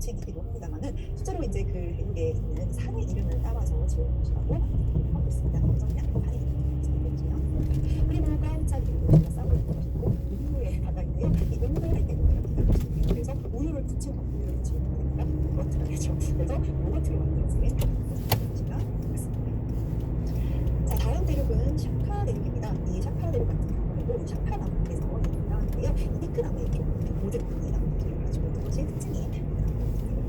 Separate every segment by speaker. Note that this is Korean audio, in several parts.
Speaker 1: 지칭이기도 합니다만은 실제로 이제 그 대륙에 있는 산의 이름을 따라서 지은 곳이라고 하고 있습니다. 정량 산의 이름. 그리고 까운찬 대륙을 둘러싸고 있는 곳이고 인도의 바다인데요. 이 인도할 때 우유가 그래서 우유를 붙인 우유를 지은 데가 요거트가 되죠. 그래서 요거트를 만들어진 곳이가 있습니다. 자, 다음 대륙은 샤카 대륙입니다. 이 샤카 대륙 같은 경우에도 샤카 나무에서 유명한데요. 이 피크나무의 모든 이 나무들을 가지고 있는 것이 특징이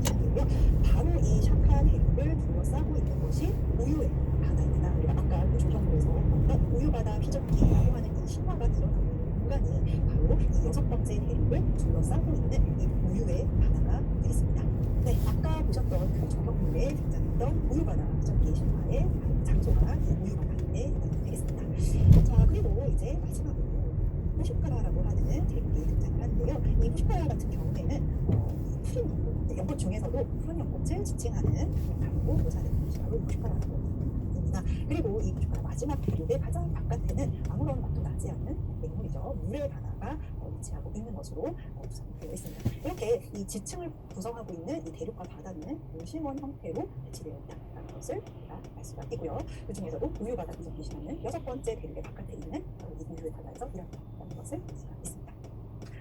Speaker 1: 시작이고요. 바로 이 샤카 대륙을 둘러싸고 있는 것이 우유의 바다입니다. 우리가 아까 그 조형물에서 봤던 우유바다 피적기라고 하는 이 신화가 일어나는 공간이 바로 이 6번째 대륙을 둘러싸고 있는 이 우유의 바다가 되겠습니다. 네, 아까 보셨던 그 조형물에 등장했던 우유바다 피적기 신화의 장소가 이 우유바다에 되겠습니다. 자, 그리고 이제 마지막으로 후슈카라라고 하는 대륙이 등장을 하는데요. 이 후슈카라 같은 경우에는 푸른 연꽃, 연꽃 중에서도 푸른 연꽃을 지칭하는 다르고 묘사되는 것이 바로 후슈카라라고 합니다. 그리고 이 후슈카라 마지막 대륙의 가장 바깥에는 아무런 맛도 나지 않는 맹물이죠. 물의 바다가 위치하고 있는 것으로 구성되어 있습니다. 이렇게 이 지층을 구성하고 있는 이 대륙과 바다는 요실원 형태로 배치되어 있다는 것을 우리가 알 수가 있고요. 그 중에서도 우유바다 피적기 신화는 6번째 대륙의 바깥에 있는 이 우유의 바다에서 일어났다는 것을 알 수가 있습니다.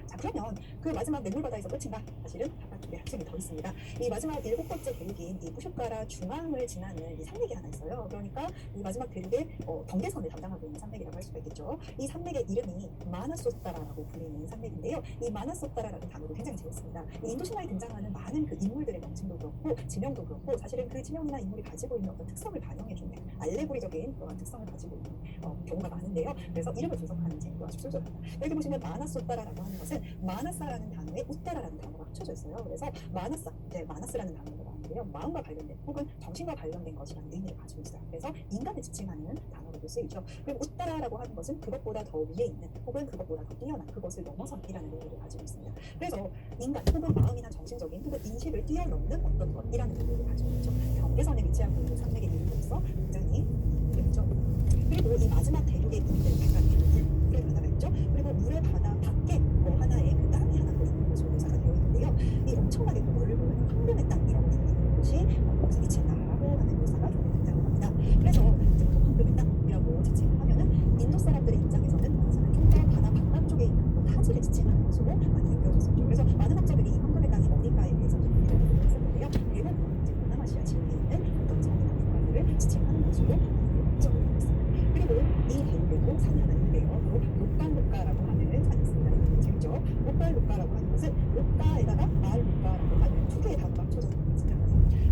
Speaker 1: 자, 그러면 그 마지막 맹물바다에서 끝인가? 사실은 바깥쪽에 한층이 더 있습니다. 이 마지막 7번째 대륙인 이 후슈카라 중앙을 지나는 이 산맥이 하나 있어요. 그러니까 이 마지막 대륙의 경계선을 담당하고 있는 산맥이라고 할 수가 있겠죠. 이 산맥의 이름이 마나소따라라고 불리는 산맥인데요. 이 마나소따라라는 단어도 굉장히 재밌습니다. 이 인도 신화에 등장하는 많은 그 인물들의 명칭도 그렇고 지명도 그렇고 사실은 그 지명이나 인물이 가지고 있는 어떤 특성을 반영해주는 알레고리적인 그런 특성을 가지고 있는 경우가 많은데요. 그래서 이름을 분석하는 재미도 아주 쏠쏠합니다. 여기 보시면 마나소따라라고 하는 것은 마나사라는 단어에 우따라라는 단어가 합쳐져 있어요. 그래서 마나사, 마나스라는 단어가 나오는데요. 마음과 관련된 혹은 정신과 관련된 것이라는 의미를 가지고 있어요. 그래서 인간을 지칭하는 단어로도 쓰이죠. 그리고 우따라라고 하는 것은 그것보다 더 위에 있는 혹은 그것보다 더 뛰어난 그것을 넘어선이라는 의미를 가지고 있습니다. 그래서 인간 혹은 마음이나 정신적인 혹은 인식을 뛰어넘는 어떤 것이라는 의미를 가지고 있죠. 경계선에 위치하고 있는 산맥의 이름으로서 굉장히 이름이죠. 그리고 이 마지막 대륙의 이름은 약간 물의 바다가 있죠. 그리고 물의 바다 밖에 하나의 그 땅이 하나 더 있는 것으로 묘사가 되어 있는데요. 이 엄청나게 넓은 황금의 땅이라고 불리는 곳이 거기서 위치한다라고 하는 묘사가 등장을 합니다. 그래서 이제 황금의 땅이라고 지칭하면은 인도 사람들의 입장에서는 좀 더 바다 바깥쪽에 있는 타지를 지칭하는 것으로 많이 여겨졌었죠. 그래서 많은 학자들이 이 황금의 땅이 어딘가에 대해서 얘기를 했었는데요. 대부분 이제 동남아시아 지역에 있는 어떤 섬이나 국가들을 지칭하는 것으로 여겨지고 있습니다. 그리고 이 대륙에도 산이 하나 있는데요. 바로 로깔로까라고 하는 산이 있습니다. 재밌죠? 로깔로까라고 하는 것은 로까에다가 알로까라고 하는 두 개의 단어가 합쳐져 있습니다.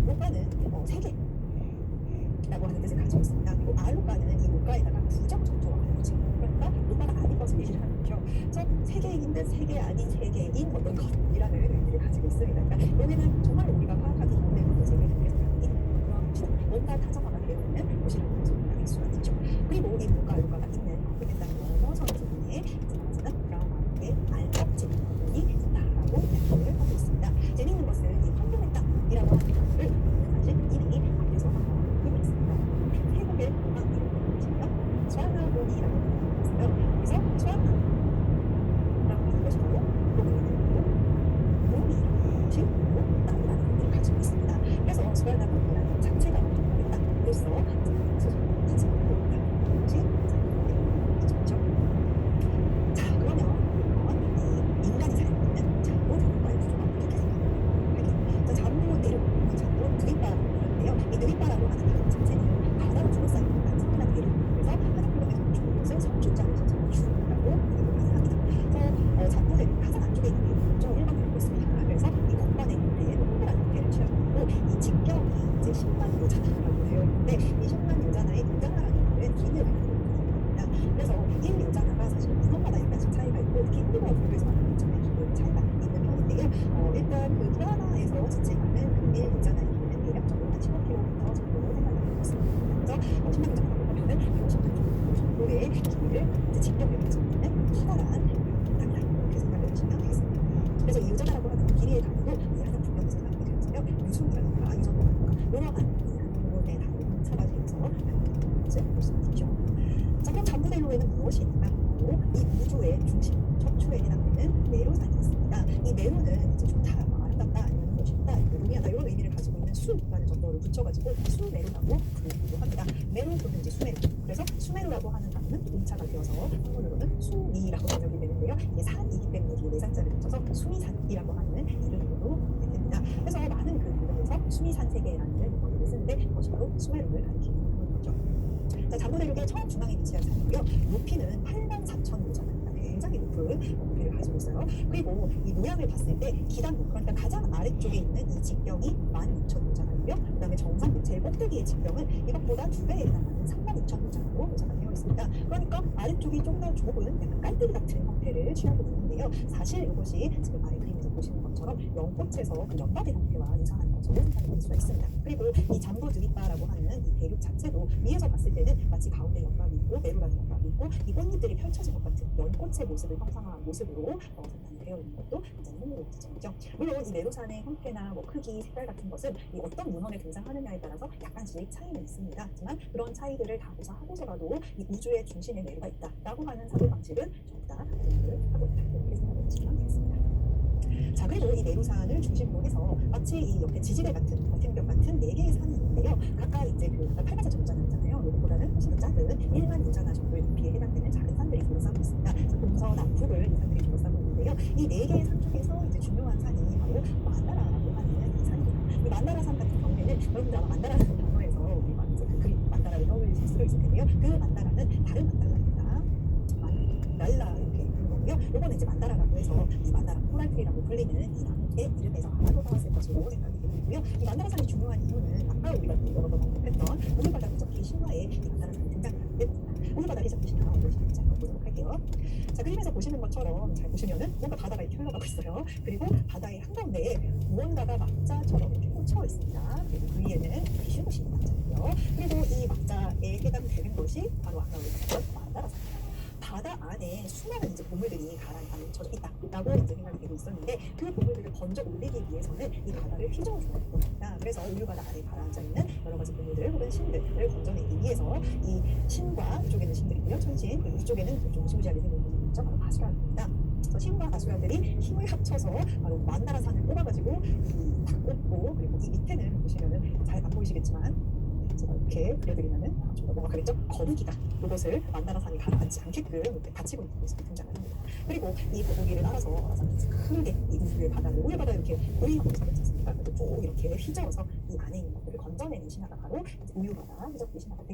Speaker 1: 로까는 세계라고 하는 뜻을 가지고 있습니다. 그리고 알로까는 이 로까에다가 부정 정조가 붙인 그러니까 로까가 아닌 것을 얘기를 하는 거죠. 그래서 세계인 듯 세계 아닌 세계인 어떤 것이라는 의미를 가지고 있습니다. 그러니까 여기는 정말 우리가 파악하기 힘든 것을 세계에서 있는 그런 푸른 뭔가 타정화가 되어 있는 곳이라는 것을 알 수가 있죠. 그리고 이 로까가 있는 황금의 땅 넘어서 부분에 나머지는 브라마의 알껍질 부분이 있다라고 이야기를 하고 있습니다. 재미있는 것은 이 황금의 땅이라고 하는 단어를 사실 이미 앞에서 한번 보고 있습니다. 태국의 공항 이름을 보시면 스와나보리라고 하는 것이고요. 그래서 스와나라고 하는 것이 바로 고민이고 몸이라는 것이 바로 땅이라는 의미를 가지고 있습니다. 그래서 스와나보리라는 자체가 황금의 땅으로서 소설을 지칭하고 있다는 것이 자, 그러면 이 인간이 살고 있는 잠보 대륙과의 구조가 어떻게 생각할까요? 자, 잠보 대륙, 잠보 드윗바라고 하는데요. 이 드윗바라고 하는 단어 자체는 바다로 둘러싸여 있는 단순한 대륙. 그래서 하늘플로에서 멈추는 것을 성주자로 써서 주라고 얘기를 합니다. 그래서 잠보 대륙 가장 안쪽에 있는 대륙은 일반 대륙이 있습니다. 그래서 이 건반의 형태의 동그란 형태를 취하고 있고 이 직경이 이제 10만 요자나라고 되어 있는데 이 10만 요자나의 요자나라는 말은 긴을 가리키는 겁니다. 그래서 1 요자나가 사실 문헌마다 약간씩 차이가 있고 특히 힌두어 불교에서 말하는 요자나의 길이의 차이가 있는 편인데요. 일단 그 푸라나에서 지칭하는 그 1 요자나의 길이는 대략적으로 한 15km 정도로 생각하고 있습니다. 그래서 10만 요자나라고 보면은 150km 정도의 길이를 이제 직경을 가지고 있는 커다란 땅이다 이렇게 생각을 하시면 되겠습니다. 그래서 이 요자나라고 하는 길이의 단어도 이 한국 분명에서 나오게 되었으며 유순이라든가 유전이라든가 이러한 이 한국의 단어를 혼차가지면서 나오는 것을 볼 수 있죠. 자, 그럼 잠부대로에는 무엇이 있는가? 바로 이 우주의 중심, 척추에 해당되는 네로산이 있습니다. 이 네로는 이제 좋다, 아름답다, 아니면 멋있다 이렇게 붙여가지고 수메루라고 부르기도 합니다. 메루 또는 이제 수메루. 그래서 수메루라고 하는 단어는 동차가 되어서 한국어로는 수미라고 번역이 되는데요. 이게 산이기 때문에 뒤에 내산자를 붙여서 수미산이라고 하는 이름으로 됩니다. 그래서 많은 그 부분에서 수미산세계라는 원어를 쓰는데 그것이 바로 수메루를 가리키는 거죠. 자, 잠보대륙의 처음 중앙에 위치한 산이고요. 높이는 84,000m입니다. 굉장히 높은 높이를 가지고 있어요. 그리고 이 모양을 봤을 때 기단부, 그러니까 가장 아래쪽에 있는 이 직경이 16,000m이고요. 그 다음에 정상 제일 꼭대기의 직경은 이것보다 2배에 해당하는 32,000m로 묘사가 되어 있습니다. 그러니까 아래쪽이 좀 더 좁은 약간 깔때기 같은 형태를 취하고 있는데요. 사실 이것이 지금 아래 그림에서 보시는 것처럼 연꽃에서 그 연밥의 형태와 유사한 것으로 생각할 수가 있습니다. 그리고 이 잠부 드리바라고 하는 이 대륙 자체도 위에서 봤을 때는 마치 가운데 연밥이 있고 메루라는 연밥이 있고 이 꽃잎들이 펼쳐진 것 같은 연꽃의 모습을 형상화한 모습으로 생산이 되어 있는 것도 굉장히 흥미로운 지점이죠. 물론 이 메루산의 형태나 뭐 크기, 색깔 같은 것은 이 어떤 문헌에 등장하느냐에 따라서 약간씩 차이는 있습니다. 하지만 그런 차이들을 다 고사하고서라도 이 우주의 중심에 메루가 있다라고 하는 사고 방식은 전부 다 동의를 하고 있다 이렇게 생각해 주시면 되겠습니다. 자, 그리고 이 메루산을 중심으로 해서 마치 이 옆에 지지대 같은 버팀벽 같은 4개의 산이 있는데요. 각각 이제 그 8가자 정자잖아요. 이것보다는 훨씬 더 작은 1만 유자나 정도의 높이에 해당되는 작은 산들이 둘러싸고 있습니다. 그래서 동서남북을 이 산들이 둘러싸고 있는데요. 이 4개의 산 중에서 이제 중요한 산이 바로 만다라라고 하는 이 산입니다. 이 만다라 산 같은 경우에는 여러분들 아마 만다라는 단어에서 우리 막 이제 그 그림 만다라를 떠올리실 수도 있을 텐데요. 그 만다라는 다른 만다라입니다. 만달라 이렇게 부르는 거고요. 요거는 이제 만다라라고 해서 이 만다라 코랄트리라고 불리는 이 나무의 이름에서 아마도 나왔을 것으로 생각이 되고요. 이 만다라산이 중요한 이유는 아까 우리가 여러 번 언급했던 오늘바다 해적기 신화에 이 만다라산이 등장하기 때문입니다. 오늘바다 해적기 신화 무엇이 있는지 한번 보도록 할게요. 자, 그림에서 보시는 것처럼 잘 보시면은 뭔가 바다가 이렇게 흘러가고 있어요. 그리고 바다의 한가운데에 무언가가 막자처럼 이렇게 꽂혀 있습니다. 그리고 그 위에는 비슈무시 막자고요. 그리고 이 막자에 해당되는 것이 바로 아까 우리가 봤던 만다라산입니다. 바다 안에 수많은 이제 보물들이 가라앉혀져 있다라고 이제 생각이 되고 있었는데 그 보물들을 건져 올리기 위해서는 이 바다를 휘저어줘야 했던 겁니다. 그래서 우유바다 안에 가라앉아 있는 여러 가지 보물들 혹은 신들을 건져내기 위해서 이 신과 이쪽에는 신들이고요, 천신, 그리고 이쪽에는 좀 무시무시하게 생긴 분이 있죠, 바로 아수라입니다. 그래서 신과 아수라들이 힘을 합쳐서 바로 만다라산을 뽑아가지고 이 다 꽂고 그리고 이 밑에는 보시면은 잘 안 보이시겠지만 제가 이렇게 그려드리면은 좀 더 명확하겠죠? 거북이가 이것을 만다라산이 가라앉지 않게끔 이렇게 받치고 있는 모습이 등장을 합니다. 그리고 이 거북이를 따라서 크게 이 우주의 바다를 우유바다 이렇게 고리하고 있지 않습니까? 그래서 쭉 이렇게 휘저어서 이 안에 있는 것들을 건져내는 신화가 바로 우유바다 해적기 신화가 되겠습니다.